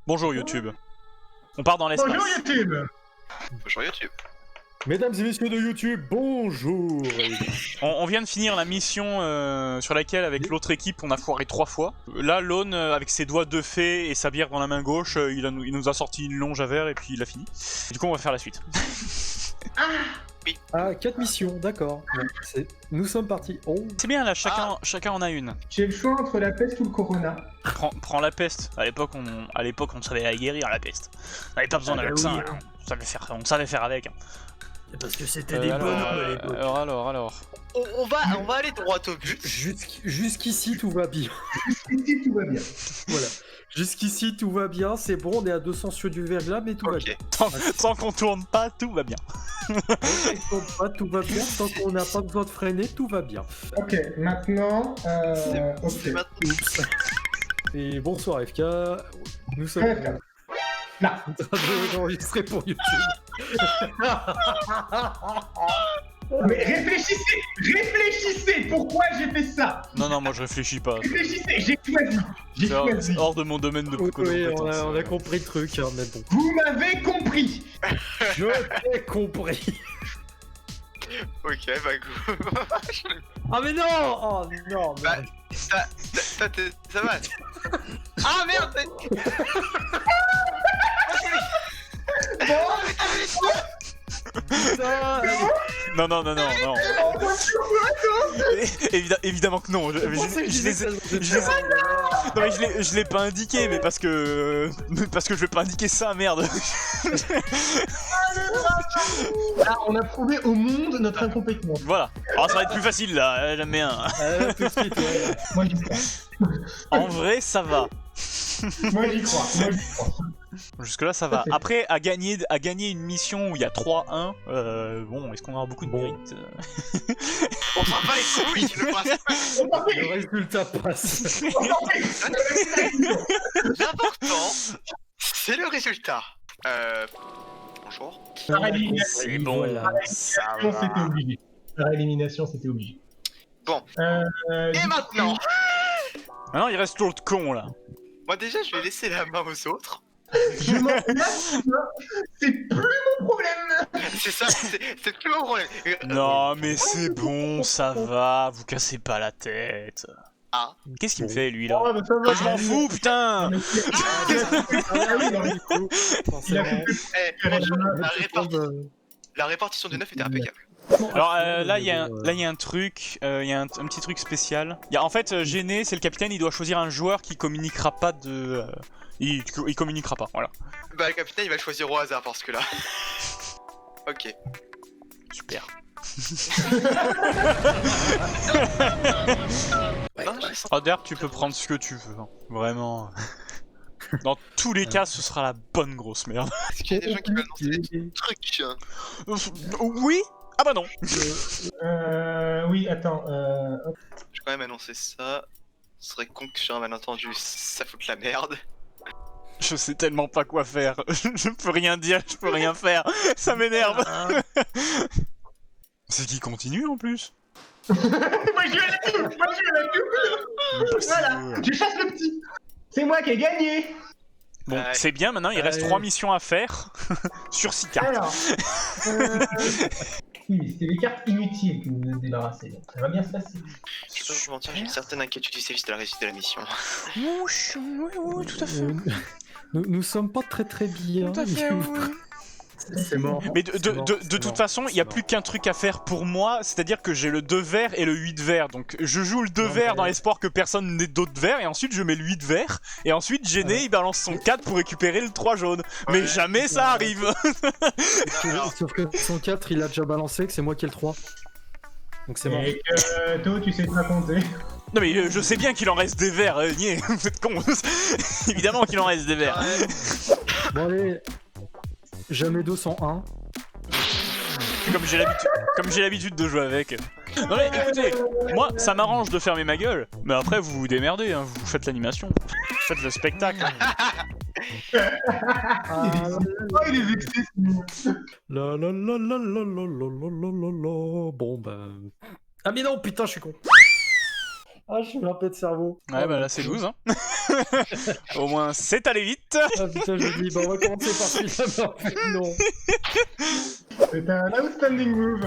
Bonjour YouTube. On part dans l'espace. Bonjour YouTube. Bonjour YouTube. Mesdames et messieurs de YouTube, bonjour. On vient de finir la mission sur laquelle, avec l'autre équipe, on a foiré 3 fois. Là, Lone, avec ses doigts de fée et sa bière dans la main gauche, il nous a sorti une longe à verre et puis il a fini. Du coup, on va faire la suite. Ah, 4 missions, d'accord. Bon, nous sommes partis. Oh. C'est bien, là, chacun en a une. J'ai le choix entre la peste ou le corona. Prends la peste. À l'époque, on savait la guérir, la peste. On n'avait pas besoin d'un vaccin, hein. On savait faire avec. Hein. Parce que c'était des bonhommes à l'époque. Alors. On va aller droit au but. Jusqu'ici, tout va bien. Jusqu'ici, tout va bien. Voilà. Jusqu'ici, tout va bien. C'est bon, on est à 200 sur du verglas, mais tout va bien. Tant qu'on tourne pas, tout va bien. Tout va bien. Tant qu'on n'a pas besoin de freiner, tout va bien. Ok, maintenant... C'est maintenant. Oups. Et bonsoir FK. Nous sommes FK. Là. en train d'enregistrer pour YouTube. Mais réfléchissez. Pourquoi j'ai fait ça? Non, moi je réfléchis pas. Réfléchissez, j'ai choisi. C'est hors de mon domaine de Oui, compétence. on a compris le truc, hein, mais bon. Vous m'avez compris. Je t'ai compris. Ok, bah go. Ah mais non. Oh non. Bah, merde. ça va. Ah merde. Putain. Non. Évidemment que non. Je l'ai pas indiqué, mais parce que je vais pas indiquer ça, merde. Là, on a prouvé au monde notre incompétence. Voilà. Alors ça va être plus facile là, j'aime bien. Tout de suite, ouais. Moi j'y crois. En vrai, ça va. Moi j'y crois. Jusque là, ça va. Après, à gagner une mission où il y a 3-1, bon, est-ce qu'on aura beaucoup de mérite? On s'en bat les couilles, le principe. Le résultat passe. L'important, c'est le résultat. Bonjour. Par élimination, C'est bon, Voilà. ça va. c'était obligé. Par élimination, c'était obligé. Bon. Et Et maintenant, Maintenant, il reste l'autre con là. moi déjà, je vais laisser la main aux autres. je m'en lasse, c'est plus mon problème. C'est ça, c'est plus mon problème. Non, mais c'est bon, ça va, vous cassez pas la tête. Ah. Qu'est-ce qu'il me fait lui là? Oh, bah, ça va, Je m'en fous, putain! Il a fait Eh, franchement, la répartition des 9 était impeccable. Alors là, il y a un truc, il y a un petit truc spécial. En fait, Gêné, c'est le capitaine, il doit choisir un joueur qui communiquera pas de... il communiquera pas, voilà. Bah, le capitaine, il va le choisir au hasard parce que là. Ok. Super. Non, j'ai senti- Roder, tu peux prendre ce que tu veux, hein. Vraiment. Dans tous les cas, ce sera la bonne grosse merde. Est-ce qu'il y a des gens qui veulent lancer des trucs? Oui? Ah bah non. Oui, attends. Je vais quand même annoncer ça. Ce serait con que j'ai un malentendu, ça fout la merde. Je sais tellement pas quoi faire. Je peux rien dire, je peux rien faire. Ça m'énerve. C'est qui continue en plus? Moi je l'ai tout. Voilà, je chasse le petit. C'est moi qui ai gagné. Bon, Ouais. c'est bien, maintenant il reste 3 missions à faire sur 6 cartes. Alors. Oui, c'était des cartes inutiles que vous vous êtes débarrassées. Donc ça va bien se passer. Je peux vous mentir, j'ai une certaine inquiétude du service de la réussite de la mission. Oui, tout à fait. Nous sommes pas très bien. Tout à fait, oui. C'est mort. Mais de toute façon, il n'y a plus qu'un truc à faire pour moi, c'est-à-dire que j'ai le 2 verts et le 8 verts. Donc je joue le 2 verts dans l'espoir que personne n'ait d'autres verts, et ensuite je mets le 8 vert, et ensuite Gêné il balance son 4 pour récupérer le 3 jaune. Mais Ouais. jamais ça arrive. Sauf que son 4, il a déjà balancé, que c'est moi qui ai le 3. Donc c'est mort. Et que toi, tu sais pas compter. Non mais je sais bien qu'il en reste des verts, niais, vous êtes con. Évidemment qu'il en reste des verts. Bon allez, jamais 201. Comme j'ai l'habitude de jouer avec. Non mais écoutez, moi ça m'arrange de fermer ma gueule, mais après vous vous démerdez, hein, vous faites l'animation, vous faites le spectacle. Ah, Oh, il est vexé. la la la la la la la la la la la. Bon bah. Ah mais non, putain, je suis con. Ah, je suis un peu de cerveau. Ouais, bah là c'est loose. Hein. Au moins, c'est allé vite. Ah putain, je dis, bah on va commencer par celui-là, mais en fait, non. C'est un outstanding move.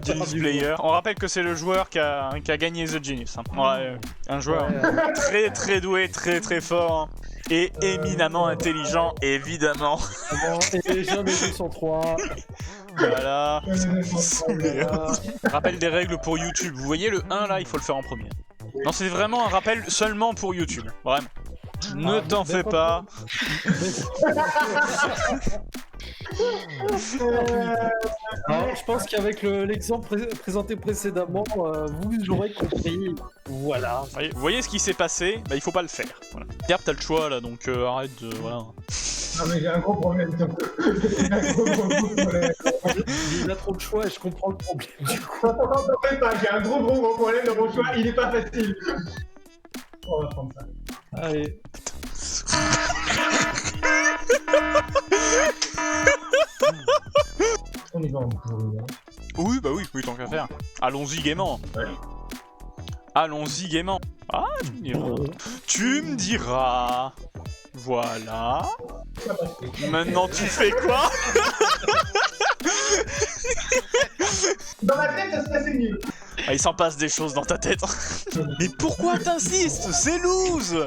Genius Player. On rappelle que c'est le joueur qui a gagné The Genius. Hein. Ouais, un joueur très très doué, très très fort. Et éminemment intelligent, évidemment. Et jamais 203. Voilà. Voilà. Rappel des règles pour YouTube. Vous voyez le 1 là, il faut le faire en premier. Non, c'est vraiment un rappel seulement pour YouTube. Vraiment. Ne t'en fais pas. Alors, je pense qu'avec l'exemple présenté précédemment, vous l'aurez compris. Voilà. Vous voyez ce qui s'est passé? Bah il faut pas le faire. Voilà. Regarde, t'as le choix là, donc arrête de... Voilà. Non mais j'ai un gros problème. J'ai un gros problème. Il a trop de choix et je comprends le problème du coup. Non, t'en fais pas, j'ai un gros problème de mon choix, il est pas facile. On va prendre ça. Allez. On y va en bourre. Oui, bah oui, tant qu'à faire. Allons-y gaiement. Ouais. Allons-y gaiement. Ah, tu me diras. Voilà. Maintenant, tu fais quoi? Dans ma tête, ça se passait mieux. Ah, il s'en passe des choses dans ta tête. Mais pourquoi t'insistes? C'est loose.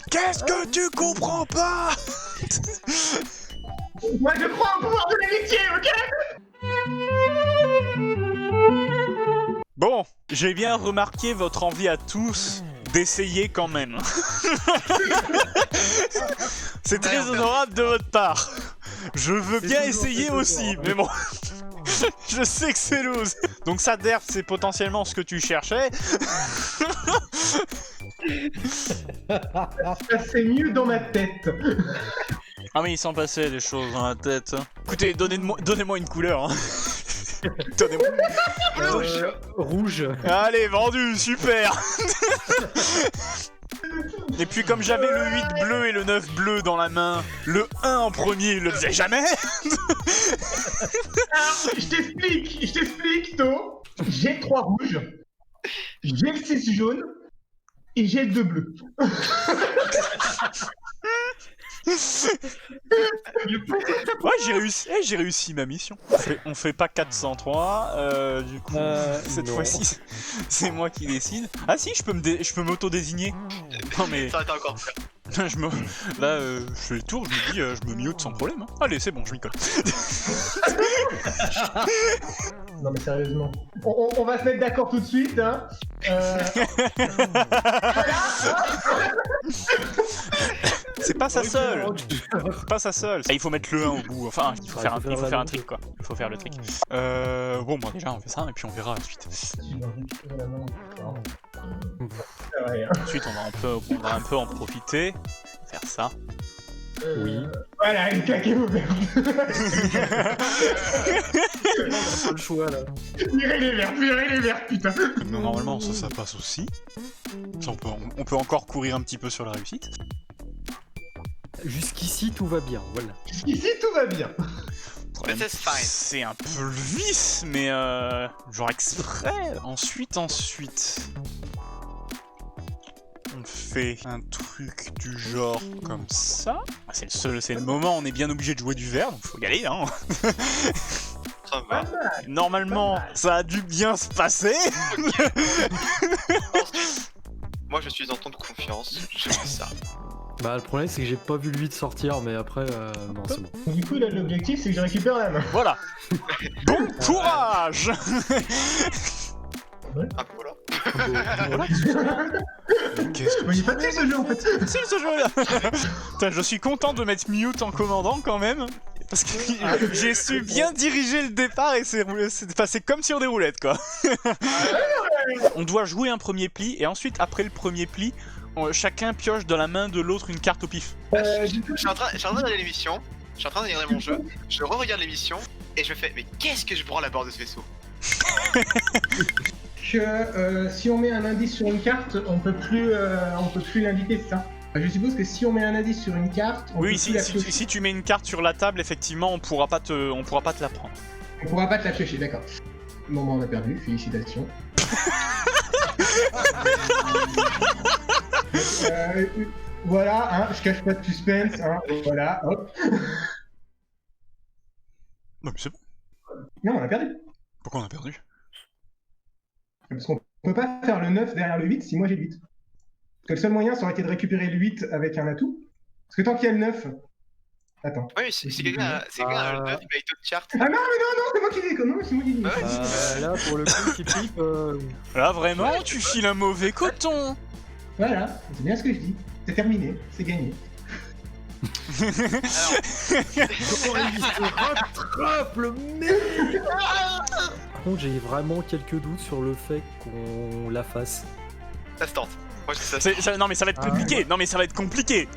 Qu'est-ce que tu comprends pas? Moi, je crois au pouvoir de l'amitié, ok? Bon, j'ai bien remarqué votre envie à tous d'essayer quand même. C'est très honorable de votre part. Je veux bien essayer aussi, mais bon... Je sais que c'est loose. Donc ça, derf, c'est potentiellement ce que tu cherchais. Ça c'est mieux dans ma tête. Ah mais il s'en passait des choses dans la tête. Écoutez, donnez-moi une couleur. Hein. Donnez-moi. Rouge. Allez, vendu, super. Et puis comme j'avais le 8 bleu et le 9 bleu dans la main, le 1 en premier, il le faisait jamais. Alors, je t'explique, To. J'ai le 3 rouge, j'ai le 6 jaune, et j'ai le 2 bleu. Ouais, j'ai réussi ma mission. On fait pas 403, du coup, cette fois-ci, c'est moi qui décide. Ah si, je peux m'auto-désigner. Non mais... Ça va encore pire. Là, je fais le tour, je me dis, je me mute sans problème. Hein. Allez, c'est bon, je m'y colle. Non mais sérieusement. On va se mettre d'accord tout de suite, hein. C'est pas ça seul. Pas ça seul. Ah, il faut mettre le 1 au bout. Enfin, il faut faire un trick, quoi. Il faut faire le trick. Bon, bah déjà, on fait ça, et puis on verra ensuite. Ensuite, on va un peu en profiter. Faire ça. Oui. Voilà, une claquée ouverte. On a pas le choix là. Virez les verts, putain. Mais normalement, ça passe aussi. Ça, on peut encore courir un petit peu sur la réussite. Jusqu'ici, tout va bien, voilà. Ici, tout va bien. C'est un peu le vice, mais genre exprès. Ensuite. On fait un truc du genre comme ça. C'est le moment où on est bien obligé de jouer du vert, donc faut y aller, hein. Ça va. Normalement, ça a dû bien se passer. Moi je suis en ton de confiance, je fais ça. Bah le problème c'est que j'ai pas vu le 8 sortir, mais après, non c'est bon. Du coup, là, l'objectif, c'est que je récupère la main. Voilà. Bon courage. Ah voilà. Qu'est-ce que Mais il est facile ce jeu en fait. c'est ce jeu-là? Putain, je suis content de mettre mute en commandant quand même. Parce que j'ai su bien diriger le départ et c'est passé comme sur des roulettes, quoi. On doit jouer un premier pli et ensuite, après le premier pli, chacun pioche dans la main de l'autre une carte au pif. Je suis en train de regarder l'émission, je suis en train de regarder mon jeu, je re-regarde l'émission et je me fais mais qu'est-ce que je prends à la bord de ce vaisseau? Que si on met un indice sur une carte, on peut plus l'indiquer, c'est ça? Je suppose que si on met un indice sur une carte, on peut plus la piocher. Si tu mets une carte sur la table, effectivement, on pourra pas te la prendre. On pourra pas te la piocher, d'accord. Bon, bah, on a perdu, félicitations. Voilà, hein, je cache pas de suspense, hein, voilà, hop. Non, mais c'est bon. Non, on a perdu. Pourquoi on a perdu? Parce qu'on peut pas faire le 9 derrière le 8 si moi j'ai le 8. Parce que le seul moyen, ça aurait été de récupérer le 8 avec un atout. Parce que tant qu'il y a le 9... Attends. Oui, c'est quelqu'un a le 9 paye top chart. Ah non, c'est moi qui dis. Non, c'est moi qui dis. Là, pour le coup, qui pipe. Là, vraiment, tu files un mauvais coton. Voilà, c'est bien ce que je dis. C'est terminé, c'est gagné. Il se rattrape, le mec. Par contre, j'ai vraiment quelques doutes sur le fait qu'on la fasse. Ça se tente. Moi, je dis ça. Non mais ça va être compliqué, non mais ça va être compliqué.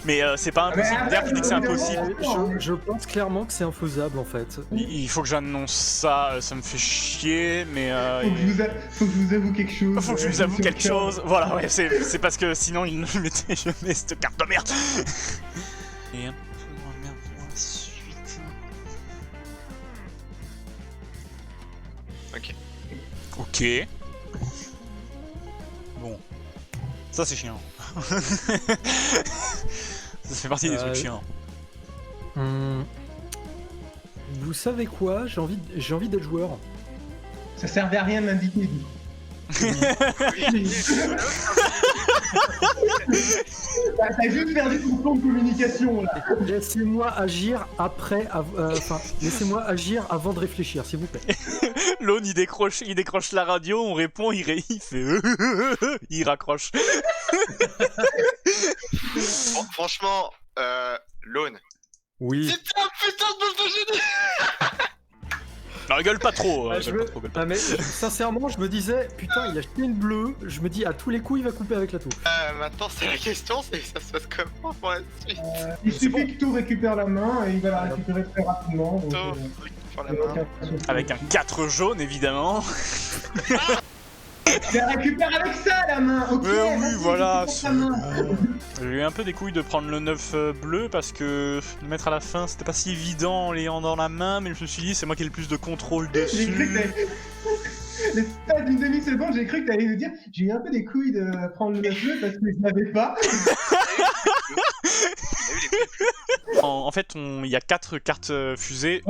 Mais c'est pas impossible, d'ailleurs qui dit que c'est impossible. Je pense clairement que c'est infaisable en fait. Il faut que j'annonce ça, ça me fait chier, mais Faut que je vous avoue quelque chose. faut que je vous avoue quelque chose, voilà, ouais, c'est parce que sinon il je mets cette carte de merde. Et un peu de merde pour la suite. Ok. Ok. Bon. Ça c'est chiant. Ça fait partie des trucs chiants. Vous savez quoi? J'ai envie d'être joueur. Ça servait à rien de l'indiquer. T'as juste perdu ton plan de communication là. Laissez-moi agir après, laissez-moi agir avant de réfléchir, s'il vous plaît. Lone il décroche la radio, on répond, il fait il raccroche. Franchement, Lone. Oui. C'était un putain de bouffe de génie. Non, gueule pas trop, gueule pas trop. Mais sincèrement, je me disais, putain, il a jeté une bleue, je me dis, à tous les coups, il va couper avec la tour. Maintenant, c'est la question, c'est ça se passe comment pour la suite? Il suffit que tout récupère la main et il va la récupérer très rapidement. Donc, Sur la main. Avec un 4 jaune évidemment. Il la récupère avec ça la main, ok. Oui, voilà. La main. J'ai eu un peu des couilles de prendre le 9 bleu parce que le mettre à la fin c'était pas si évident en l'ayant dans la main, mais je me suis dit c'est moi qui ai le plus de contrôle J'ai cru que dessus. l'espace d'une demi-seconde, j'ai cru que t'allais nous dire j'ai eu un peu des couilles de prendre le 9 bleu parce que je n'avais pas. En fait, il y a 4 cartes fusées,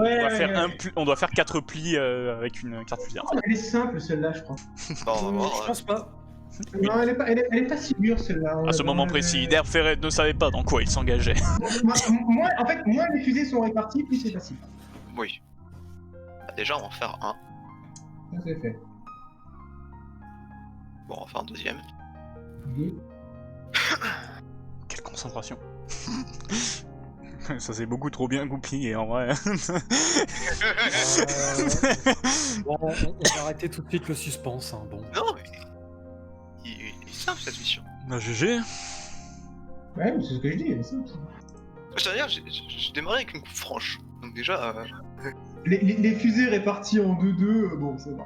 on doit faire 4 plis avec une carte fusée. Elle est simple celle-là, je crois. Je pense pas. Non, elle est pas si dure celle-là. À ce moment précis, Der Ferret ne savait pas dans quoi il s'engageait. En fait, moins les fusées sont réparties, plus c'est facile. Oui. Déjà, on va en faire un. Ça c'est fait. Bon, on va faire un deuxième. Quelle concentration. Ça s'est beaucoup trop bien goupillé en vrai. Bon, on va arrêter tout de suite le suspense, hein, bon. Non, mais. Il est simple cette mission. Bah GG. Ouais, mais c'est ce que je dis, elle est simple. C'est-à-dire, j'ai démarré avec une coupe franche. Donc déjà. Les fusées réparties en 2-2, bon, ça va.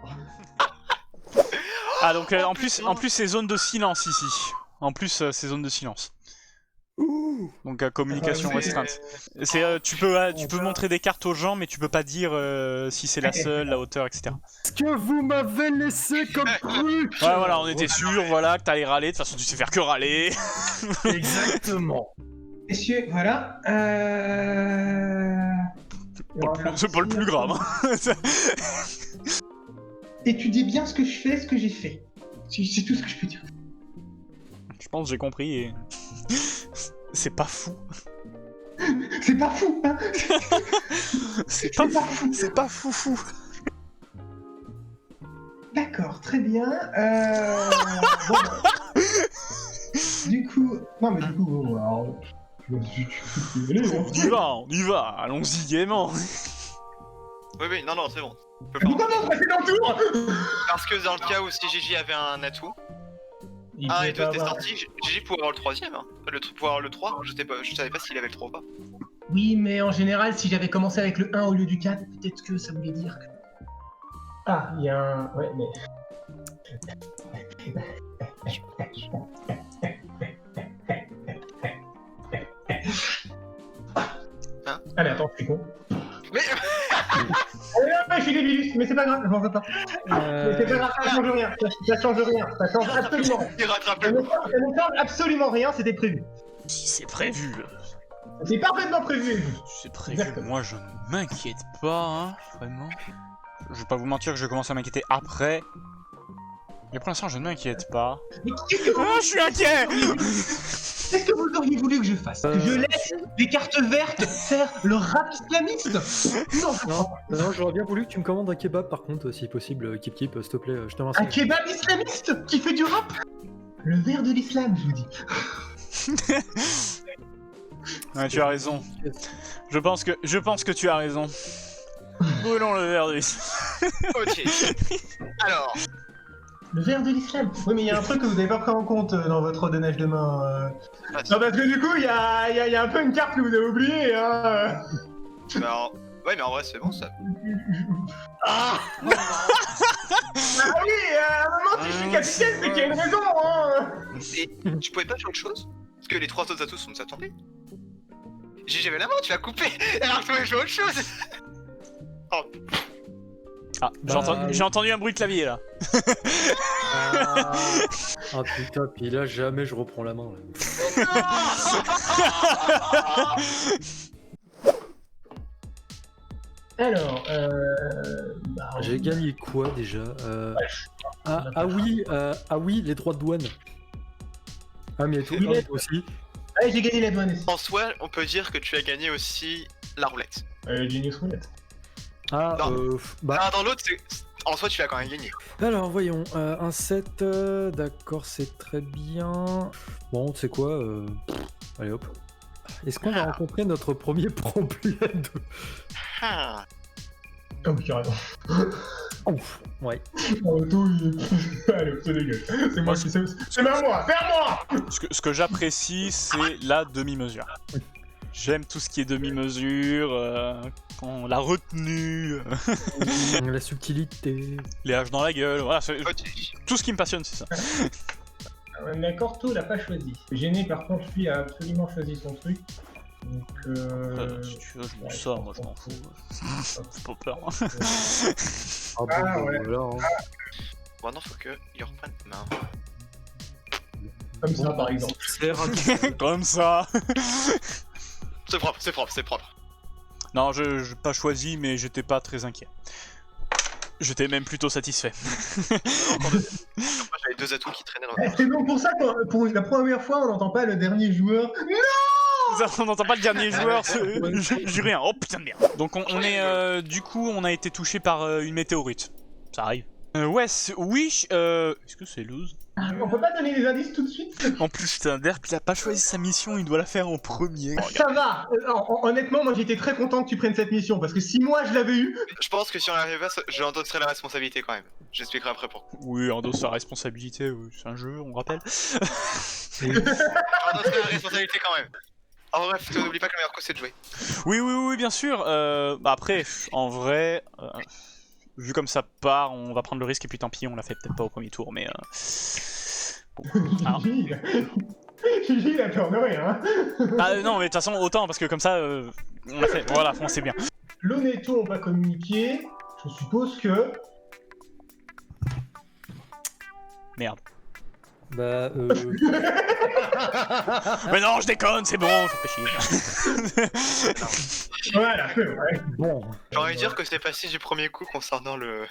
Ah donc en plus c'est zone de silence ici. En plus c'est zone de silence. Donc communication restreinte. Tu peux montrer des cartes aux gens mais tu peux pas dire si c'est la seule, la hauteur, etc. Est-ce que vous m'avez laissé comme truc? Ouais voilà, on était sûr voilà que t'allais râler, de toute façon tu sais faire que râler. Exactement. Messieurs, voilà. C'est pas le plus grave. Hein. Étudiez bien ce que je fais, ce que j'ai fait. C'est tout ce que je peux dire. Je pense que j'ai compris et... C'est pas fou. C'est pas fou, hein. C'est pas fou. C'est pas fou. D'accord, très bien. Bon, bah. Du coup... Non mais du coup, bon, alors... On y va, allons-y gaiement. Oui, non, c'est bon. Pourquoi on se passait dans le tour? Parce que dans le cas où si Gigi avait un atout, et toi t'es sorti, Gigi pouvait avoir le troisième. Hein. Pour avoir le 3, je savais pas s'il avait le 3 ou pas. Oui, mais en général, si j'avais commencé avec le 1 au lieu du 4, peut-être que ça voulait dire que... Ah, il y a un... Ouais, mais... Hein? Ah mais attends, je suis con. Mais... je suis débilus, mais c'est pas grave, je m'en veux pas. Mais c'est pas grave, ça change rien. Ça change rien. Ça change absolument rien. Il rattrape Ça le ne change absolument rien, c'était prévu. Si c'est prévu. C'est parfaitement prévu. C'est prévu. Exactement. Moi, je ne m'inquiète pas, hein, vraiment. Je vais pas vous mentir que je commence à m'inquiéter après. Mais pour l'instant, je ne m'inquiète pas. Mais qu'est-ce que vous... Ah, je suis inquiet. Qu'est-ce que vous auriez voulu que je fasse? Que je laisse les cartes vertes faire le rap islamiste? Non. Non, j'aurais bien voulu que tu me commandes un kebab par contre, si possible. Kip, s'il te plaît, je te remercie. Un kebab islamiste qui fait du rap? Le verre de l'islam, je vous dis. Ouais, tu as raison. Je pense que tu as raison. Brûlons le verre de Ok. Alors, Le verre de l'islam. Oui, mais il y a un truc que vous n'avez pas pris en compte dans votre ordonnage de main. Non, parce que du coup, il y a un peu une carte que vous avez oubliée. Hein. ouais, mais en vrai, c'est bon ça. Ah oui, à un moment, si je suis capitaine, c'est qu'il y a une raison. Hein. Et tu pouvais pas faire autre chose? Parce que les 3 autres atouts sont déjà tombés. J'avais la main, tu l'as coupé. Alors je pouvais jouer autre chose. Oh. Ah, j'ai entendu un bruit de clavier là. Ah putain, puis là jamais je reprends la main. Là. Alors, J'ai gagné quoi déjà oui, les droits de douane. Ah mais tout Oui. aussi. allez, j'ai gagné la douane aussi. En soi, on peut dire que tu as gagné aussi la roulette. Genius Roulette. Ah, Non. bah. Ah, dans l'autre, en soi, tu l'as quand même gagné. Alors voyons, un 7, d'accord, c'est très bien. Bon, tu sais quoi, allez hop. Est-ce qu'on va rencontrer notre premier problème de... Ah. Ah oui, carrément. Ouf, ouais. Allez, c'est dégueu. C'est moi qui sais. C'est vers moi. Ce que j'apprécie, c'est la demi-mesure. J'aime tout ce qui est demi-mesure, la retenue, La subtilité. les haches dans la gueule, voilà, Ok. tout ce qui me passionne, c'est ça. Mais Corto l'a pas choisi. Gêné, par contre, lui a absolument choisi son truc. Donc, Si tu veux, je m'en sors, moi je m'en fous. Fais pas peur. Ah, ouais. Alors, Bon, non, faut qu'il reprenne main. Comme ça, par exemple. Comme ça. C'est propre. Non, je pas choisi, mais j'étais pas très inquiet. J'étais même plutôt satisfait. Moi, j'avais 2 atouts qui traînaient dans le... C'est donc pour ça que pour la première fois, on n'entend pas le dernier joueur. On n'entend pas le dernier joueur, j'ai rien. Oh putain de merde. Donc on est du coup on a été touché par une météorite. Ça arrive. Ouais, oui, est-ce que c'est loose? On peut pas donner des indices tout de suite. En plus, putain, Derp, il a pas choisi sa mission, il doit la faire en premier. Ça va. Honnêtement, moi j'étais très content que tu prennes cette mission parce que si moi je l'avais eu, Je pense que si on arrive à ça, je endosserai la responsabilité quand même. J'expliquerai après pourquoi. Oui, endosse sa responsabilité, c'est un jeu, on rappelle. J'endosserai la responsabilité quand même. En bref, n'oublie pas que le meilleur coup c'est de jouer. Oui, bien sûr. Après, en vrai, vu comme ça part, on va prendre le risque et puis tant pis, on l'a fait peut-être pas au premier tour, mais... Bon. Alors, Gigi, il a peur de rien. Hein. ah non, mais de toute façon, autant, parce que comme ça, on l'a fait, voilà, on sait bien. L'Honnêto ont pas communiqué. Je suppose que. Merde. Bah, Mais non, je déconne, c'est bon, fais pas chier. Voilà, ouais. bon. J'ai envie de dire que c'est passé du premier coup concernant le...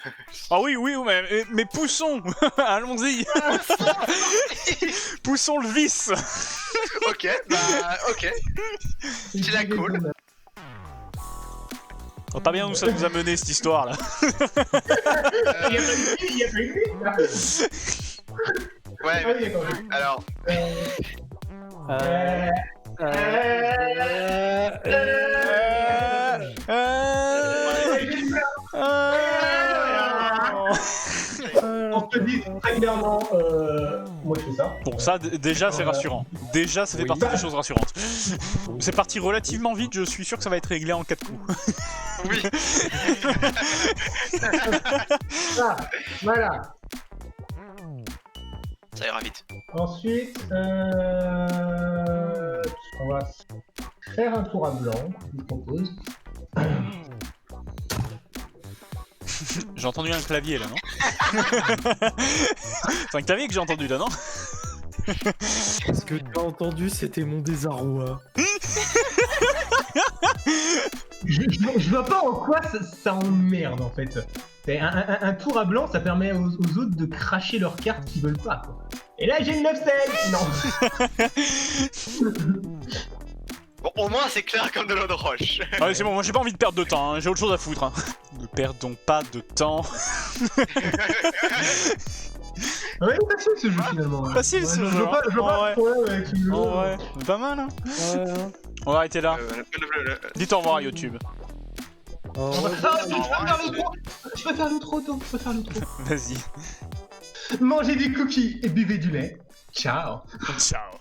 Ah oui, mais poussons. Allons-y. Poussons le vice. Ok, bah ok. Tu la cool. Oh, pas bien où ça nous a mené cette histoire là. Il y a pas eu de Ouais, Ah oui, mais... d'accord. Alors, On te dit très clairement, moi je fais ça. Bon, ça déjà c'est rassurant. Déjà ça fait Oui. partie des choses rassurantes. C'est parti relativement vite, je suis sûr que ça va être réglé en 4 coups. oui. Ah, voilà. Ça ira vite. Ensuite, on va faire un tour à blanc, je vous propose. J'ai entendu un clavier là, non? C'est un clavier que j'ai entendu là, non? Ce que tu as entendu, c'était mon désarroi. Je vois pas en quoi ça emmerde en fait. Un tour à blanc, ça permet aux autres de cracher leurs cartes qu'ils veulent pas. Quoi. Et là, j'ai une 9 Non. Bon, au moins c'est clair comme de l'eau de roche. Ah ouais, c'est bon, moi j'ai pas envie de perdre de temps, hein. J'ai autre chose à foutre. Hein. Ne perdons pas de temps. Ouais, facile ce jeu finalement. Facile ce je jeu. vois pas de problème avec ce jeu. Ouais, pas mal, hein. On va arrêter là. Dites au revoir à YouTube. Oh, ouais. Je peux faire l'outro, Vas-y. Mangez des cookies et buvez du lait. Ciao. Ciao.